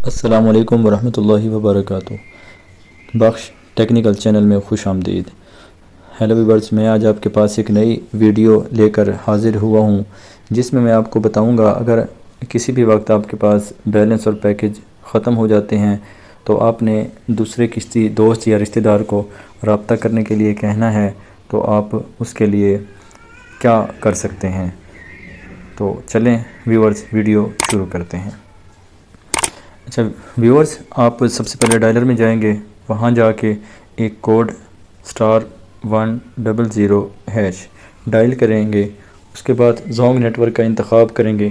السلام علیکم ورحمۃ اللہ وبرکاتہ۔ بخش ٹیکنیکل چینل میں خوش آمدید۔ ہیلو ویورز، میں آج آپ کے پاس ایک نئی ویڈیو لے کر حاضر ہوا ہوں، جس میں آپ کو بتاؤں گا اگر کسی بھی وقت آپ کے پاس بیلنس اور پیکج ختم ہو جاتے ہیں تو آپ نے دوسرے کسی دوست یا رشتہ دار کو رابطہ کرنے کے لیے کہنا ہے تو آپ اس کے لیے کیا کر سکتے ہیں۔ تو چلیں ویورز، ویڈیو شروع کرتے ہیں۔ اچھا ویورز، آپ سب سے پہلے ڈائلر میں جائیں گے، وہاں جا کے ایک کوڈ *100# ڈائل کریں گے۔ اس کے بعد زونگ نیٹ ورک کا انتخاب کریں گے۔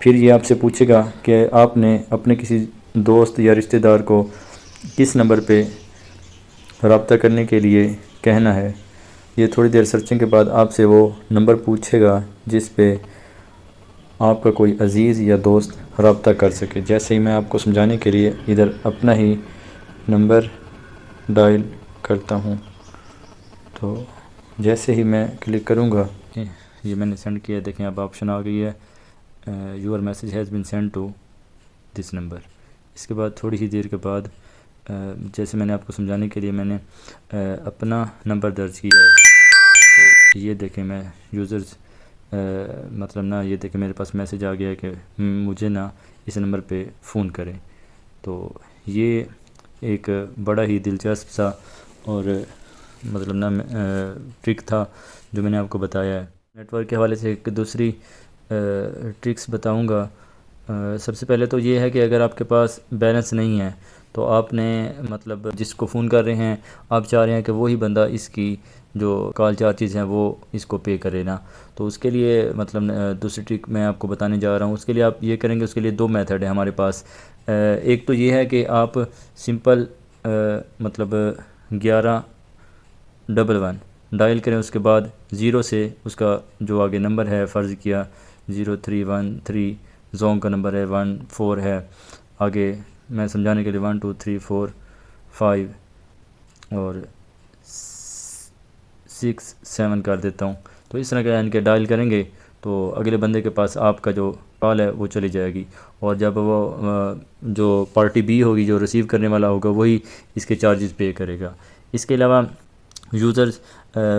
پھر یہ آپ سے پوچھے گا کہ آپ نے اپنے کسی دوست یا رشتہ دار کو کس نمبر پہ رابطہ کرنے کے لیے کہنا ہے۔ یہ تھوڑی دیر سرچنگ کے بعد آپ سے وہ نمبر پوچھے گا جس پہ آپ کا کوئی عزیز یا دوست رابطہ کر سکے۔ جیسے ہی میں آپ کو سمجھانے کے لیے ادھر اپنا ہی نمبر ڈائل کرتا ہوں، تو جیسے ہی میں کلک کروں گا یہ میں نے سینڈ کیا، دیکھیں اب آپشن آ گئی ہے your message has been sent to this نمبر۔ اس کے بعد تھوڑی ہی دیر کے بعد جیسے میں نے آپ کو سمجھانے کے لیے میں نے اپنا نمبر درج کیا ہے، تو یہ دیکھیں میں یوزرز مطلب نا، یہ دیکھیں میرے پاس میسیج آ گیا ہے کہ مجھے نا اس نمبر پہ فون کریں۔ تو یہ ایک بڑا ہی دلچسپ سا اور مطلب نا ٹرک تھا جو میں نے آپ کو بتایا ہے۔ نیٹ ورک کے حوالے سے ایک دوسری ٹرکس بتاؤں گا۔ سب سے پہلے تو یہ ہے کہ اگر آپ کے پاس بیلنس نہیں ہے تو آپ نے مطلب جس کو فون کر رہے ہیں آپ چاہ رہے ہیں کہ وہی بندہ اس کی جو کال چارجز ہیں وہ اس کو پے کرے نا، تو اس کے لیے مطلب دوسری ٹرک میں آپ کو بتانے جا رہا ہوں۔ اس کے لیے آپ یہ کریں گے، اس کے لیے دو میتھڈ ہیں ہمارے پاس۔ ایک تو یہ ہے کہ آپ سمپل مطلب 1111 ڈائل کریں، اس کے بعد 0 سے اس کا جو آگے نمبر ہے فرض کیا 0313، زونگ کا نمبر ہے 14 ہے، آگے میں سمجھانے کے لیے 1 2 3 4 5 اور 6 7 کر دیتا ہوں۔ تو اس طرح کا یعنی کہ ڈائل کریں گے تو اگلے بندے کے پاس آپ کا جو کال ہے وہ چلی جائے گی، اور جب وہ جو پارٹی بی ہوگی جو ریسیو کرنے والا ہوگا وہی اس کے چارجز پے کرے گا۔ اس کے علاوہ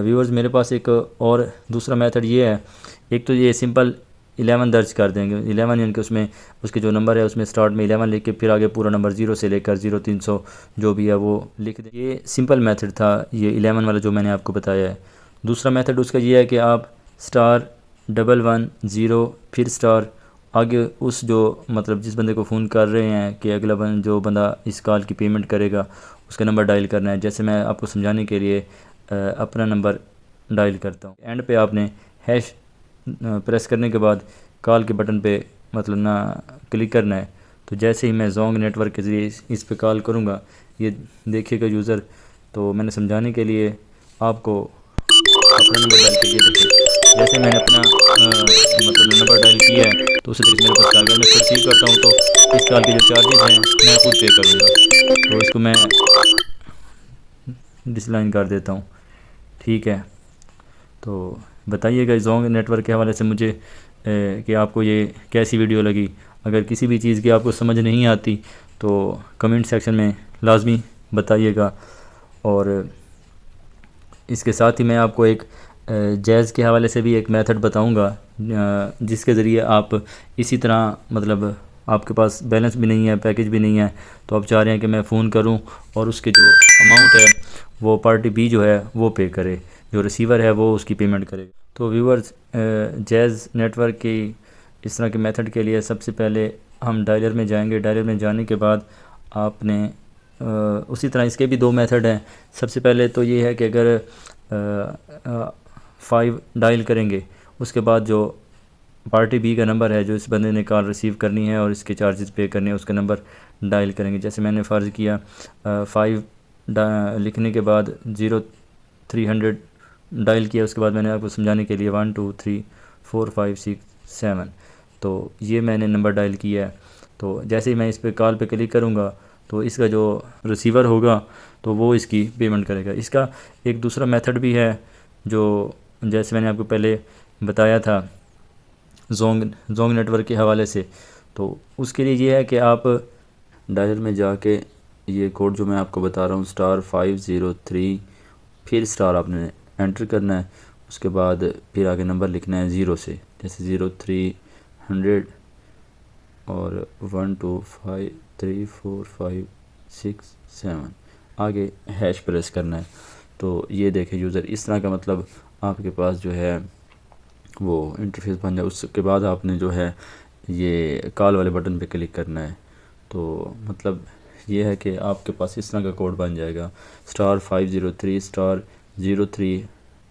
ویورز میرے پاس ایک اور دوسرا میتھڈ یہ ہے۔ ایک تو یہ سمپل 11 درج کر دیں گے، 11 یعنی کہ اس میں اس کے جو نمبر ہے اس میں سٹارٹ میں 11 لکھ کے پھر آگے پورا نمبر 0 سے لے کر 0300 جو بھی ہے وہ لکھ دیں۔ یہ سمپل میتھڈ تھا، یہ 11 والا جو میں نے آپ کو بتایا ہے۔ دوسرا میتھڈ اس کا یہ ہے کہ آپ *110 پھر سٹار آگے اس جو مطلب جس بندے کو فون کر رہے ہیں کہ اگلا جو بندہ اس کال کی پیمنٹ کرے گا اس کا نمبر ڈائل کرنا ہے۔ جیسے میں آپ کو سمجھانے کے لیے اپنا نمبر ڈائل کرتا ہوں، اینڈ پہ آپ نے ہیش پریس کرنے کے بعد کال کے بٹن پہ مطلب نا کلک کرنا ہے۔ تو جیسے ہی میں زونگ نیٹ ورک کے ذریعے اس پہ کال کروں گا، یہ دیکھیے گا یوزر، تو میں نے سمجھانے کے لیے آپ کو اپنا نمبر ڈائل کر، یہ دیکھیں جیسے میں نے اپنا مطلب نمبر ڈائل کیا ہے تو اسے دیکھ میرے پاس اگر میں اس کو ریسیو کرتا ہوں تو اس کال کے جو چارجز ہیں میں خود پے کروں گا۔ تو اس کو میں ڈس لائن کر دیتا ہوں، ٹھیک ہے۔ تو بتائیے گا زونگ نیٹ ورک کے حوالے سے مجھے کہ آپ کو یہ کیسی ویڈیو لگی۔ اگر کسی بھی چیز کی آپ کو سمجھ نہیں آتی تو کمنٹ سیکشن میں لازمی بتائیے گا۔ اور اس کے ساتھ ہی میں آپ کو ایک جیز کے حوالے سے بھی ایک میتھڈ بتاؤں گا، جس کے ذریعے آپ اسی طرح مطلب آپ کے پاس بیلنس بھی نہیں ہے، پیکج بھی نہیں ہے، تو آپ چاہ رہے ہیں کہ میں فون کروں اور اس کے جو اماؤنٹ ہے وہ پارٹی بی جو ہے وہ پے کرے، جو ریسیور ہے وہ اس کی پیمنٹ کرے۔ تو ویورز، جیز نیٹ ورک کی اس طرح کے میتھڈ کے لیے سب سے پہلے ہم ڈائلر میں جائیں گے۔ ڈائلر میں جانے کے بعد آپ نے اسی طرح اس کے بھی دو میتھڈ ہیں۔ سب سے پہلے تو یہ ہے کہ اگر 5 ڈائل کریں گے، اس کے بعد جو پارٹی بی کا نمبر ہے جو اس بندے نے کال ریسیو کرنی ہے اور اس کے چارجز پے کرنے ہیں، اس کا نمبر ڈائل کریں گے۔ جیسے میں نے فرض کیا 5 لکھنے کے بعد 0300 ڈائل کیا، اس کے بعد میں نے آپ کو سمجھانے کے لیے 1 2 3 4 5 6 7، تو یہ میں نے نمبر ڈائل کیا ہے۔ تو جیسے ہی میں اس پہ کال پہ کلک کروں گا تو اس کا جو ریسیور ہوگا تو وہ اس کی پیمنٹ کرے گا۔ اس کا ایک دوسرا میتھڈ بھی ہے جو جیسے میں نے آپ کو پہلے بتایا تھا زونگ نیٹ ورک کے حوالے سے، تو اس کے لیے یہ ہے کہ آپ ڈائلر میں جا کے یہ کوڈ جو میں آپ کو بتا رہا ہوں *503 پھر اسٹار آپ نے انٹر کرنا ہے، اس کے بعد پھر آگے نمبر لکھنا ہے 0 سے، جیسے 0300 اور 1 2 5 3 4 5 6 7 آگے ہیش پریس کرنا ہے۔ تو یہ دیکھیں یوزر اس طرح کا مطلب آپ کے پاس جو ہے وہ انٹرفیس بن جائے۔ اس کے بعد آپ نے جو ہے یہ کال والے بٹن پہ کلک کرنا ہے، تو مطلب یہ ہے کہ آپ کے پاس اس طرح کا کوڈ بن جائے گا *503 *03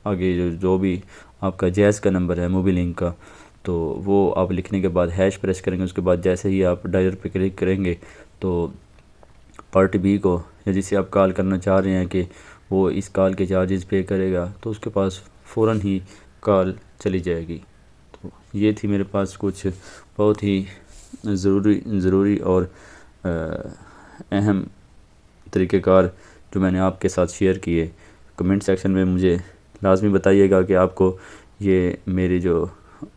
آگے جو بھی آپ کا جیز کا نمبر ہے موبی لنک کا، تو وہ آپ لکھنے کے بعد ہیش پریس کریں گے۔ اس کے بعد جیسے ہی آپ ڈائلر پہ کلک کریں گے تو پارٹی بی کو یا جسے آپ کال کرنا چاہ رہے ہیں کہ وہ اس کال کے چارجز پے کرے گا، تو اس کے پاس فوراً ہی کال چلی جائے گی۔ تو یہ تھی میرے پاس کچھ بہت ہی ضروری اور اہم طریقہ کار جو میں نے آپ کے ساتھ شیئر کیے۔ کمنٹ سیکشن میں مجھے لازمی بتائیے گا کہ آپ کو یہ میری جو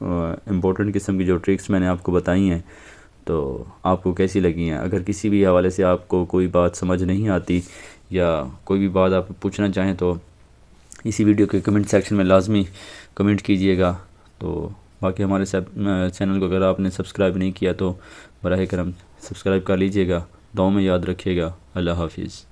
امپورٹنٹ قسم کی جو ٹرکس میں نے آپ کو بتائی ہیں تو آپ کو کیسی لگی ہیں۔ اگر کسی بھی حوالے سے آپ کو کوئی بات سمجھ نہیں آتی یا کوئی بھی بات آپ پوچھنا چاہیں تو اسی ویڈیو کے کمنٹ سیکشن میں لازمی کمنٹ کیجئے گا۔ تو باقی ہمارے چینل کو اگر آپ نے سبسکرائب نہیں کیا تو براہ کرم سبسکرائب کر لیجئے گا۔ دعاؤں میں یاد رکھیے گا۔ اللہ حافظ۔